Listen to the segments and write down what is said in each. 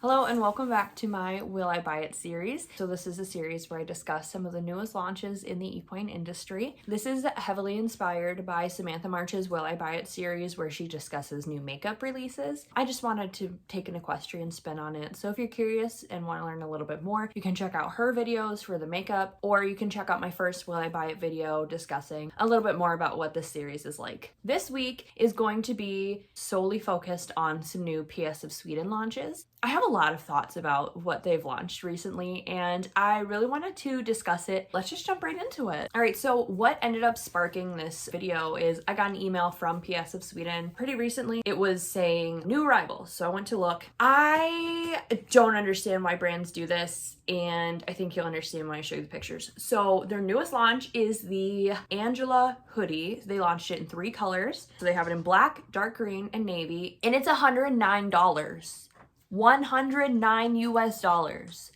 Hello and welcome back to my Will I Buy It series. So this is a series where I discuss some of the newest launches in the equine industry. This is heavily inspired by Samantha March's Will I Buy It series where she discusses new makeup releases. I just wanted to take an equestrian spin on it. So if you're curious and want to learn a little bit more, you can check out her videos for the makeup, or you can check out my first Will I Buy It video discussing a little bit more about what this series is like. This week is going to be solely focused on some new PS of Sweden launches. I have a lot of thoughts about what they've launched recently and I really wanted to discuss it. Let's just jump right into it. All right, so what ended up sparking this video is I got an email from PS of Sweden pretty recently. It was saying new arrivals, so I went to look. I don't understand why brands do this, and I think you'll understand when I show you the pictures. So their newest launch is the Angela hoodie. They launched it in 3 colors. So they have it in black, dark green, and navy, and it's $109. 109 US dollars.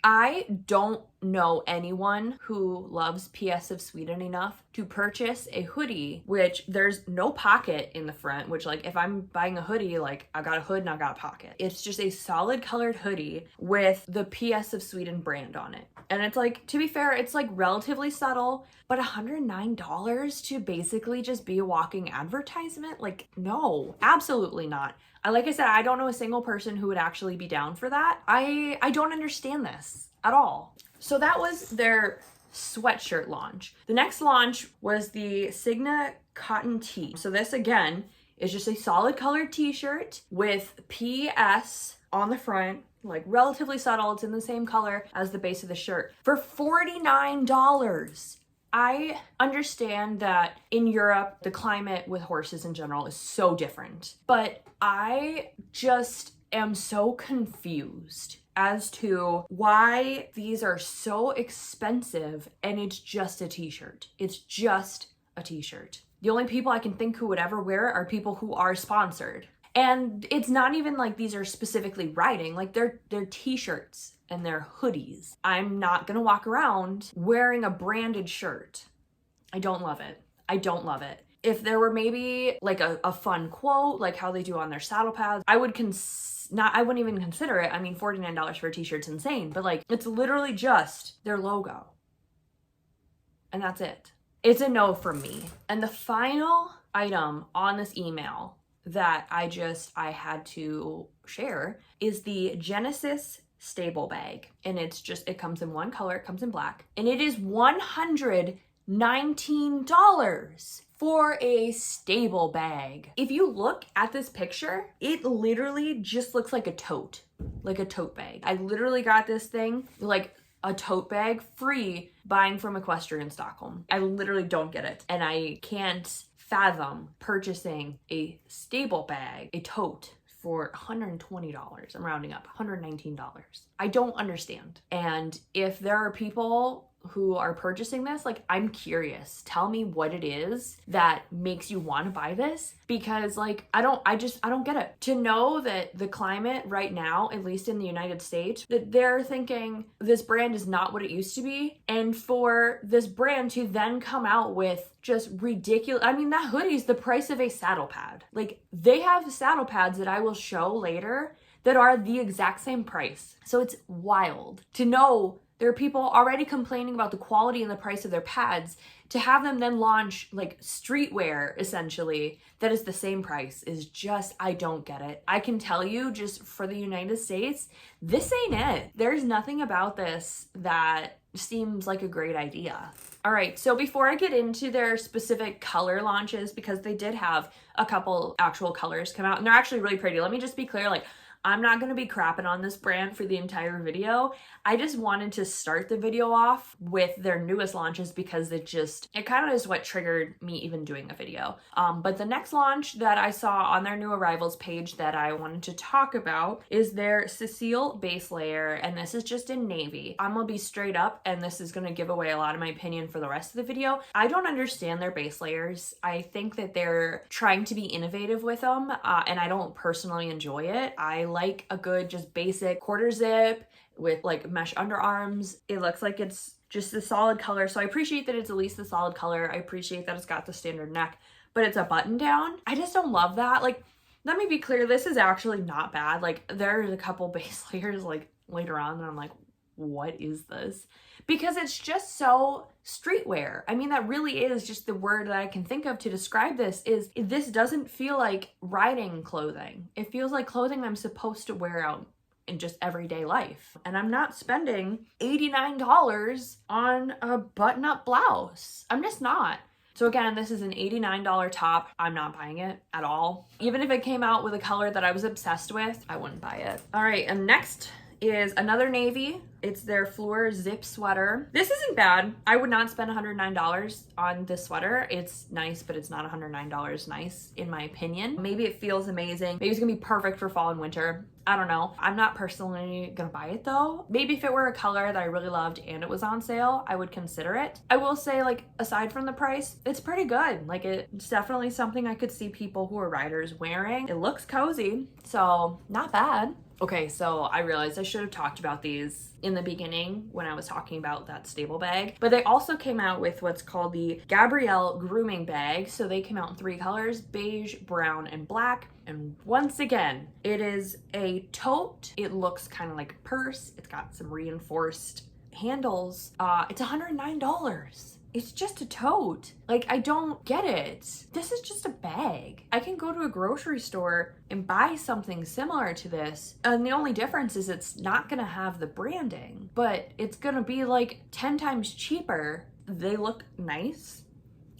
I don't know anyone who loves PS of Sweden enough to purchase a hoodie, which there's no pocket in the front, which like if I'm buying a hoodie, like I got a hood and I got a pocket. It's just a solid colored hoodie with the PS of Sweden brand on it. And it's like, to be fair, it's like relatively subtle, but $109 to basically just be a walking advertisement? Like, no, absolutely not. Like I said, I don't know a single person who would actually be down for that. I don't understand this at all. So that was their sweatshirt launch. The next launch was the Cigna cotton tee. So this again is just a solid colored t-shirt with PS on the front, like relatively subtle. It's in the same color as the base of the shirt for $49. I understand that in Europe, the climate with horses in general is so different, but I just am so confused as to why these are so expensive and it's just a t-shirt. It's just a t-shirt. The only people I can think who would ever wear it are people who are sponsored. And it's not even like these are specifically riding, like they're t-shirts and they're hoodies. I'm not gonna walk around wearing a branded shirt. I don't love it. I don't love it. If there were maybe like a fun quote, like how they do on their saddle pads, I wouldn't even consider it. I mean, $49 for a t-shirt's insane, but like it's literally just their logo. And that's it. It's a no from me. And the final item on this email that I had to share is the Genesis stable bag. And it comes in one color, it comes in black. And it is $119 for a stable bag. If you look at this picture, it literally just looks like a tote bag. I literally got this thing like a tote bag free buying from Equestrian Stockholm. I literally don't get it. And I can't fathom purchasing a stable bag, a tote, for $120. I'm rounding up, $119. I don't understand. And if there are people who are purchasing this, like, I'm curious. Tell me what it is that makes you want to buy this, because like I don't get it. To know that the climate right now, at least in the United States, that they're thinking this brand is not what it used to be, and for this brand to then come out with just ridiculous. I mean, that hoodie's the price of a saddle pad. Like, they have saddle pads that I will show later that are the exact same price. So it's wild to know there are people already complaining about the quality and the price of their pads, to have them then launch like streetwear essentially that is the same price is just, I don't get it. I can tell you, just for the United States, this ain't it. There's nothing about this that seems like a great idea. All right, so before I get into their specific color launches, because they did have a couple actual colors come out and they're actually really pretty. Let me just be clear, like, I'm not going to be crapping on this brand for the entire video. I just wanted to start the video off with their newest launches because it kind of is what triggered me even doing a video. But the next launch that I saw on their new arrivals page that I wanted to talk about is their Cecile base layer, and this is just in navy. I'm gonna be straight up, and this is gonna give away a lot of my opinion for the rest of the video. I don't understand their base layers. I think that they're trying to be innovative with them, and I don't personally enjoy it. I like a good just basic quarter zip with like mesh underarms. It looks like it's just a solid color, so I appreciate that it's at least the solid color. I appreciate that it's got the standard neck, but it's a button down. I just don't love that. Like, Let me be clear, this is actually not bad. Like, there's a couple base layers like later on and I'm like, what is this? Because it's just so streetwear. I mean, that really is just the word that I can think of to describe this. Is this doesn't feel like riding clothing. It feels like clothing I'm supposed to wear out in just everyday life. And I'm not spending $89 on a button-up blouse. I'm just not. So again, this is an $89 top. I'm not buying it at all. Even if it came out with a color that I was obsessed with, I wouldn't buy it. All right, and next is another navy. It's their Fleur zip sweater. This isn't bad. I would not spend $109 on this sweater. It's nice, but it's not $109 nice in my opinion. Maybe it feels amazing. Maybe it's gonna be perfect for fall and winter. I don't know. I'm not personally gonna buy it though. Maybe if it were a color that I really loved and it was on sale, I would consider it. I will say, like, aside from the price, it's pretty good. Like, it's definitely something I could see people who are riders wearing. It looks cozy, so not bad. Okay, so I realized I should have talked about these in the beginning when I was talking about that stable bag, but they also came out with what's called the Gabrielle Grooming Bag. So they came out in 3 colors, beige, brown, and black. And once again, it is a tote. It looks kind of like a purse. It's got some reinforced handles. It's $109. It's just a tote. Like, I don't get it. This is just a bag. I can go to a grocery store and buy something similar to this. And the only difference is it's not gonna have the branding, but it's gonna be like 10 times cheaper. They look nice.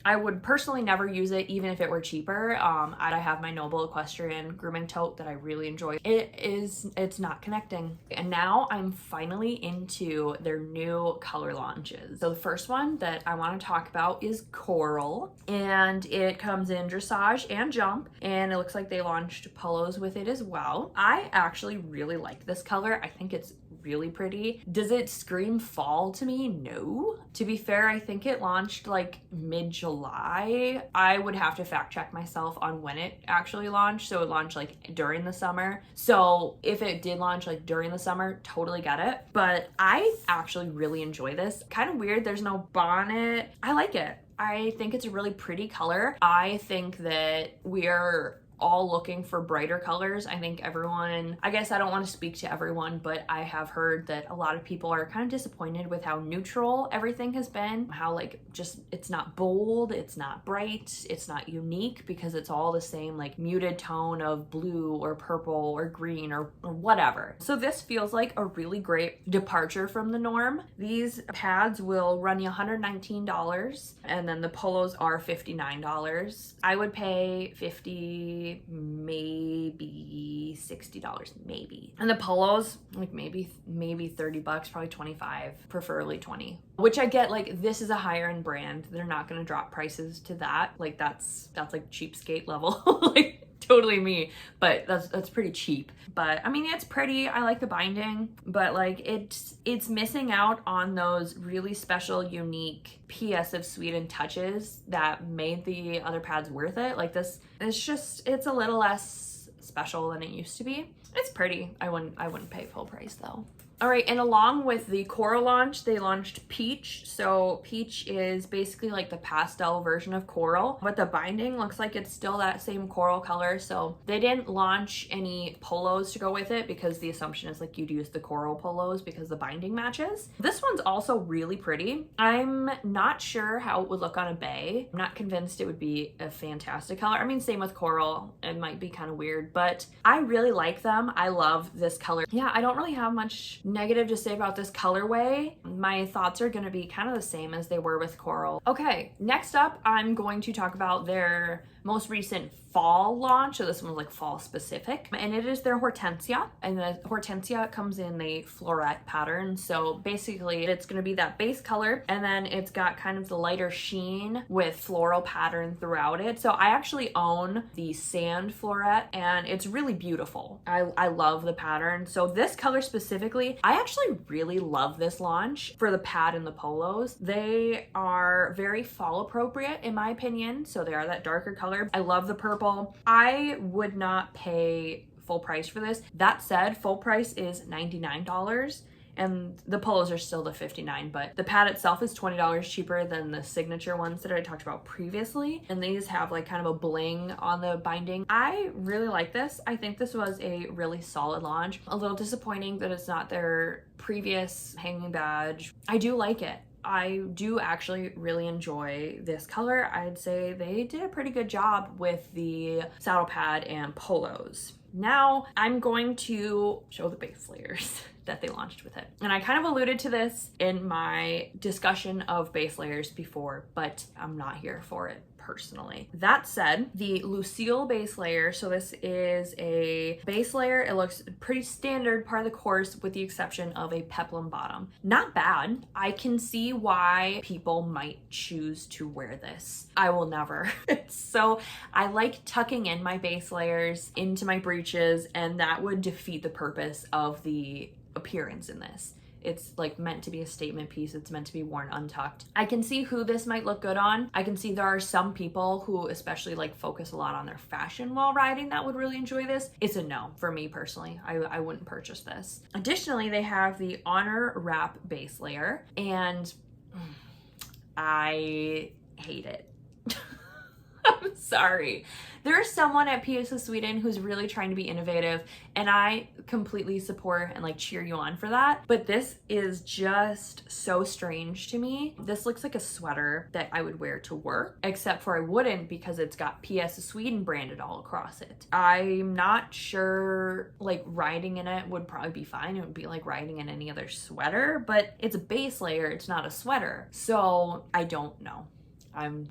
I would personally never use it even if it were cheaper. I have my Noble Equestrian grooming tote that I really enjoy. It's not connecting. And now I'm finally into their new color launches. So the first one that I want to talk about is Coral, and it comes in dressage and jump, and it looks like they launched polos with it as well. I actually really like this color. I think it's really pretty. Does it scream fall to me? No. To be fair, I think it launched like mid-July. I would have to fact check myself on when it actually launched. So it launched like during the summer. So if it did launch like during the summer, totally get it. But I actually really enjoy this. Kind of weird, there's no bonnet. I like it. I think it's a really pretty color. I think that we're all looking for brighter colors. I think everyone, I guess I don't want to speak to everyone, but I have heard that a lot of people are kind of disappointed with how neutral everything has been, how like just it's not bold, it's not bright, it's not unique, because it's all the same like muted tone of blue or purple or green or whatever. So this feels like a really great departure from the norm. These pads will run you $119 and then the polos are $59. I would pay $50, maybe $60, maybe. And the polos, like maybe $30, probably 25, preferably 20. Which I get, like, this is a higher end brand. They're not gonna drop prices to that. Like that's like cheapskate level. Like totally me, but that's pretty cheap. But I mean, it's pretty. I like the binding, but like it's missing out on those really special, unique PS of Sweden touches that made the other pads worth it. Like this, it's a little less special than it used to be. It's pretty. I wouldn't pay full price though. All right, and along with the Coral launch, they launched Peach. So Peach is basically like the pastel version of Coral, but the binding looks like it's still that same coral color. So they didn't launch any polos to go with it because the assumption is like you'd use the coral polos because the binding matches. This one's also really pretty. I'm not sure how it would look on a bay. I'm not convinced it would be a fantastic color. I mean, same with Coral. It might be kind of weird, but I really like them. I love this color. Yeah, I don't really have much negative to say about this colorway. My thoughts are going to be kind of the same as they were with Coral. Okay, next up, I'm going to talk about their most recent fall launch. So this one was like fall specific, and it is their Hortensia, and the Hortensia comes in the floret pattern. So basically it's going to be that base color, and then it's got kind of the lighter sheen with floral pattern throughout it. So I actually own the sand floret, and it's really beautiful. I love the pattern. So this color specifically, I actually really love this launch for the pad and the polos. They are very fall appropriate in my opinion. So they are that darker color. I love the purple. I would not pay full price for this. That said, full price is $99. and the polos are still the $59, but the pad itself is $20 cheaper than the signature ones that I talked about previously. And these have like kind of a bling on the binding. I really like this. I think this was a really solid launch. A little disappointing that it's not their previous hanging badge. I do like it. I do actually really enjoy this color. I'd say they did a pretty good job with the saddle pad and polos. Now I'm going to show the base layers that they launched with it. And I kind of alluded to this in my discussion of base layers before, but I'm not here for it personally. That said, the Lucille base layer, so this is a base layer. It looks pretty standard, part of the course, with the exception of a peplum bottom. Not bad. I can see why people might choose to wear this. I will never. So I like tucking in my base layers into my breeches, and that would defeat the purpose of the appearance in this. It's like meant to be a statement piece. It's meant to be worn untucked. I can see who this might look good on. I can see there are some people who especially like focus a lot on their fashion while riding that would really enjoy this. It's a no for me personally. I wouldn't purchase this. Additionally, they have the Honor Wrap base layer, and I hate it. I'm sorry. There's someone at PS of Sweden who's really trying to be innovative, and I completely support and like cheer you on for that. But this is just so strange to me. This looks like a sweater that I would wear to work, except for I wouldn't because it's got PS of Sweden branded all across it. I'm not sure, like riding in it would probably be fine. It would be like riding in any other sweater, but it's a base layer. It's not a sweater. So I don't know.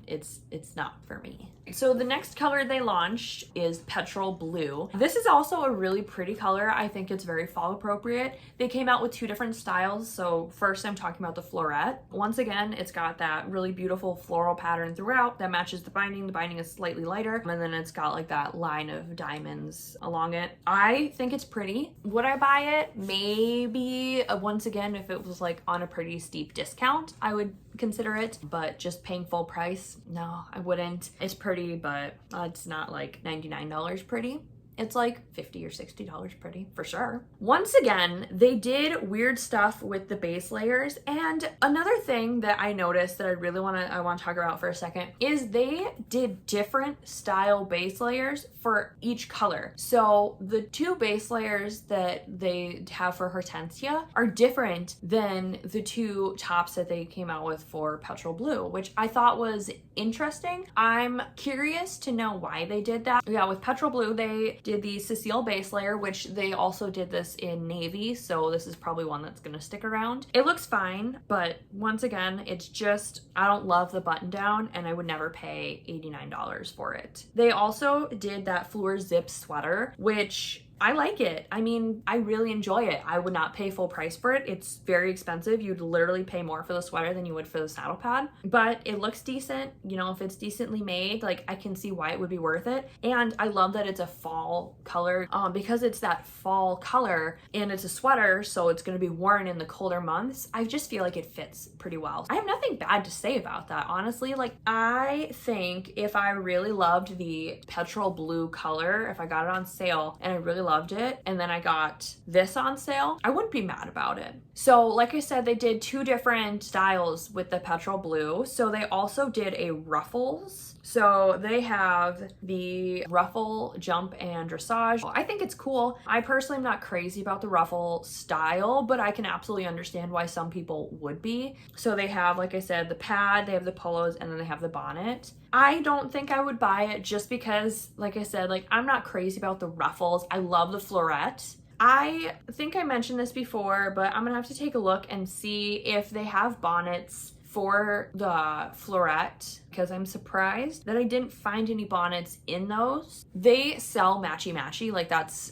It's not for me. So the next color they launched is Petrol Blue. This is also a really pretty color. I think it's very fall appropriate. They came out with two different styles. So first I'm talking about the floret. Once again, it's got that really beautiful floral pattern throughout that matches the binding. The binding is slightly lighter, and then it's got like that line of diamonds along it. I think it's pretty. Would I buy it? Maybe. Once again, if it was like on a pretty steep discount, I would consider it, but just paying full price, no, I wouldn't. It's pretty, but it's not like $99 pretty. It's like $50 or $60 pretty for sure. Once again, they did weird stuff with the base layers. And another thing that I noticed that I want to talk about for a second is they did different style base layers for each color. So the two base layers that they have for Hortensia are different than the two tops that they came out with for Petrol Blue, which I thought was interesting. I'm curious to know why they did that. Yeah, with Petrol Blue, they did the Cecile base layer, which they also did this in navy, so this is probably one that's gonna stick around. It looks fine, but once again, it's just, I don't love the button down, and I would never pay $89 for it. They also did that Fleur zip sweater, which I like it. I mean, I really enjoy it. I would not pay full price for it. It's very expensive. You'd literally pay more for the sweater than you would for the saddle pad, but it looks decent. You know, if it's decently made, like I can see why it would be worth it. And I love that it's a fall color because it's that fall color and it's a sweater, so it's going to be worn in the colder months. I just feel like it fits pretty well. I have nothing bad to say about that, honestly. Like, I think if I really loved the Petrol Blue color, if I got it on sale and I really loved it, and then I got this on sale, I wouldn't be mad about it. So like I said, they did two different styles with the Petrol Blue. So they also did a Ruffles. So they have the ruffle, jump, and dressage. I think it's cool. I personally am not crazy about the ruffle style, but I can absolutely understand why some people would be. So they have, like I said, the pad, they have the polos, and then they have the bonnet. I don't think I would buy it just because, like I said, like I'm not crazy about the ruffles. I love the floret. I think I mentioned this before, but I'm gonna have to take a look and see if they have bonnets for the floret, because I'm surprised that I didn't find any bonnets in those. They sell matchy, like that's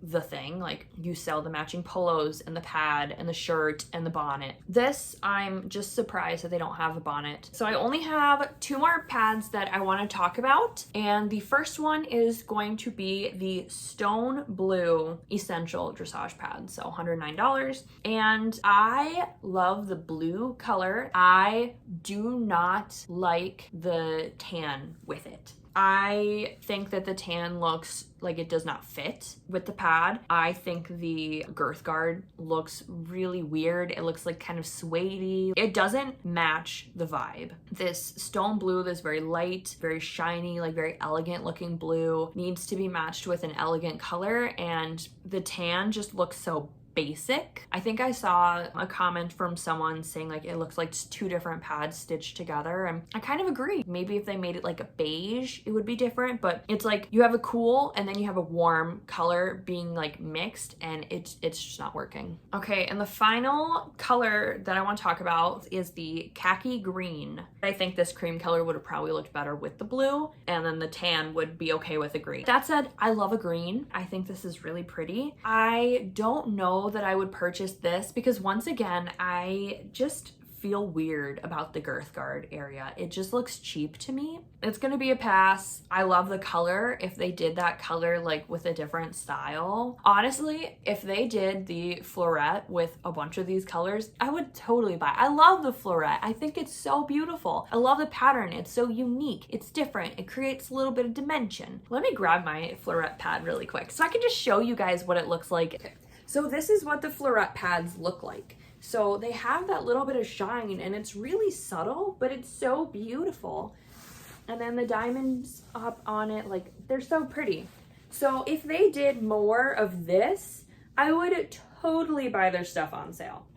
the thing. Like, you sell the matching polos and the pad and the shirt and the bonnet. This, I'm just surprised that they don't have a bonnet. So I only have two more pads that I want to talk about, and the first one is going to be the Stone Blue Essential Dressage Pad, so $109. And I love the blue color. I do not like the tan with it. I think that the tan looks like it does not fit with the pad. I think the girth guard looks really weird. It looks like kind of suede-y. It doesn't match the vibe. This stone blue, this very light, very shiny, like very elegant looking blue, needs to be matched with an elegant color, and the tan just looks so basic. I think I saw a comment from someone saying like it looks like two different pads stitched together, and I kind of agree. Maybe if they made it like a beige, it would be different, but it's like you have a cool and then you have a warm color being like mixed, and it's just not working. Okay, and the final color that I want to talk about is the Khaki Green. I think this cream color would have probably looked better with the blue, and then the tan would be okay with a green. That said, I love a green. I think this is really pretty. I don't know that I would purchase this because once again, I just feel weird about the girth guard area. It just looks cheap to me. It's gonna be a pass. I love the color. If they did that color like with a different style, honestly, if they did the floret with a bunch of these colors, I would totally buy it. I love the floret. I think it's so beautiful. I love the pattern. It's so unique. It's different. It creates a little bit of dimension. Let me grab my floret pad really quick so I can just show you guys what it looks like. Okay. So this is what the floret pads look like. So they have that little bit of shine, and it's really subtle, but it's so beautiful. And then the diamonds up on it, like they're so pretty. So if they did more of this, I would totally buy their stuff on sale.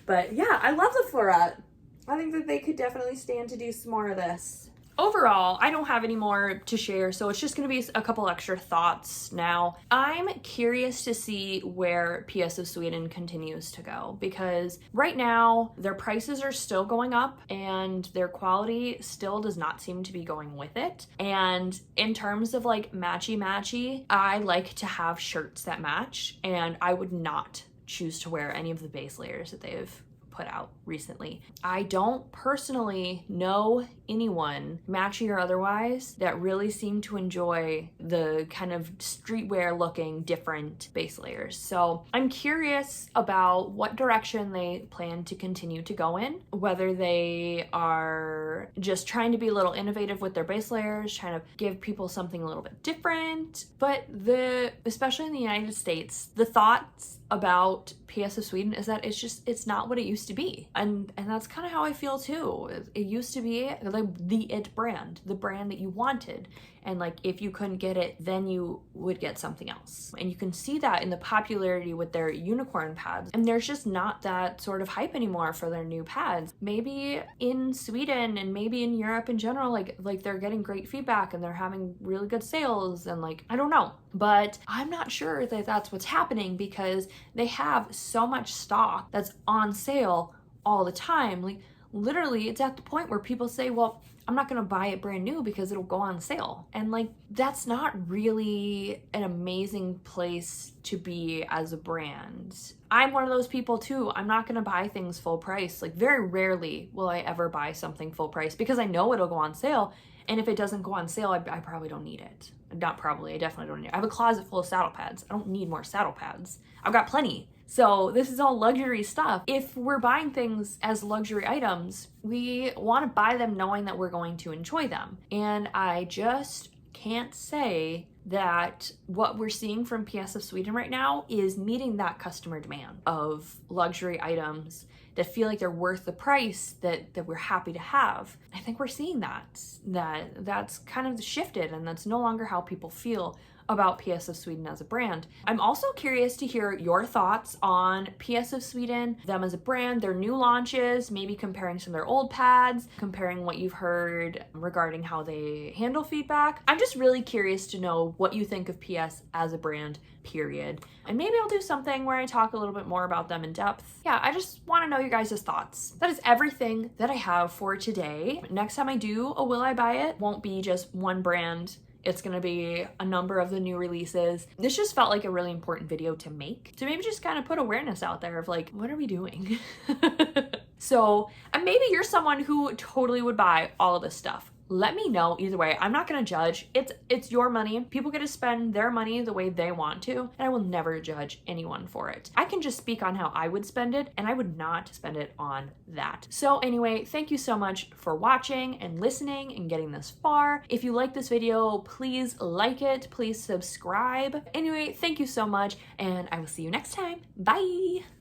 But yeah, I love the floret. I think that they could definitely stand to do some more of this. Overall, I don't have any more to share, so it's just going to be a couple extra thoughts now. I'm curious to see where PS of Sweden continues to go, because right now their prices are still going up and their quality still does not seem to be going with it. And in terms of like matchy, I like to have shirts that match, and I would not choose to wear any of the base layers that they've put out recently. I don't personally know anyone, matchy or otherwise, that really seem to enjoy the kind of streetwear looking different base layers. So I'm curious about what direction they plan to continue to go in, whether they are just trying to be a little innovative with their base layers, trying to give people something a little bit different. But especially in the United States, the thoughts about PS of Sweden is that it's not what it used to be, and that's kind of how I feel too. It used to be like the it brand, the brand that you wanted, and like if you couldn't get it, then you would get something else. And you can see that in the popularity with their unicorn pads, and there's just not that sort of hype anymore for their new pads. Maybe in Sweden and maybe in Europe in general, like they're getting great feedback and they're having really good sales, and like I don't know, but I'm not sure that that's what's happening, because they have so much stock that's on sale all the time. Like literally it's at the point where people say, well, I'm not gonna buy it brand new because it'll go on sale. And like, that's not really an amazing place to be as a brand. I'm one of those people too. I'm not gonna buy things full price. Like very rarely will I ever buy something full price because I know it'll go on sale. And if it doesn't go on sale, I probably don't need it. Not probably, I definitely don't need it. I have a closet full of saddle pads. I don't need more saddle pads. I've got plenty. So this is all luxury stuff. If we're buying things as luxury items, we want to buy them knowing that we're going to enjoy them. And I just can't say that what we're seeing from PS of Sweden right now is meeting that customer demand of luxury items that feel like they're worth the price that we're happy to have. I think we're seeing that's kind of shifted, and that's no longer how people feel about PS of Sweden as a brand. I'm also curious to hear your thoughts on PS of Sweden, them as a brand, their new launches, maybe comparing some of their old pads, comparing what you've heard regarding how they handle feedback. I'm just really curious to know what you think of PS as a brand, period. And maybe I'll do something where I talk a little bit more about them in depth. Yeah, I just want to know your guys' thoughts. That is everything that I have for today. Next time I do a Will I Buy It, won't be just one brand. It's gonna be a number of the new releases. This just felt like a really important video to make, to maybe just kind of put awareness out there of like, what are we doing? So, and maybe you're someone who totally would buy all of this stuff. let me know. Either way, I'm not gonna judge. It's your money. People get to spend their money the way they want to, and I will never judge anyone for it. I can just speak on how I would spend it, and I would not spend it on that. So anyway, thank you so much for watching and listening and getting this far. If you like this video, please like it, please subscribe. Anyway, thank you so much, and I will see you next time. Bye!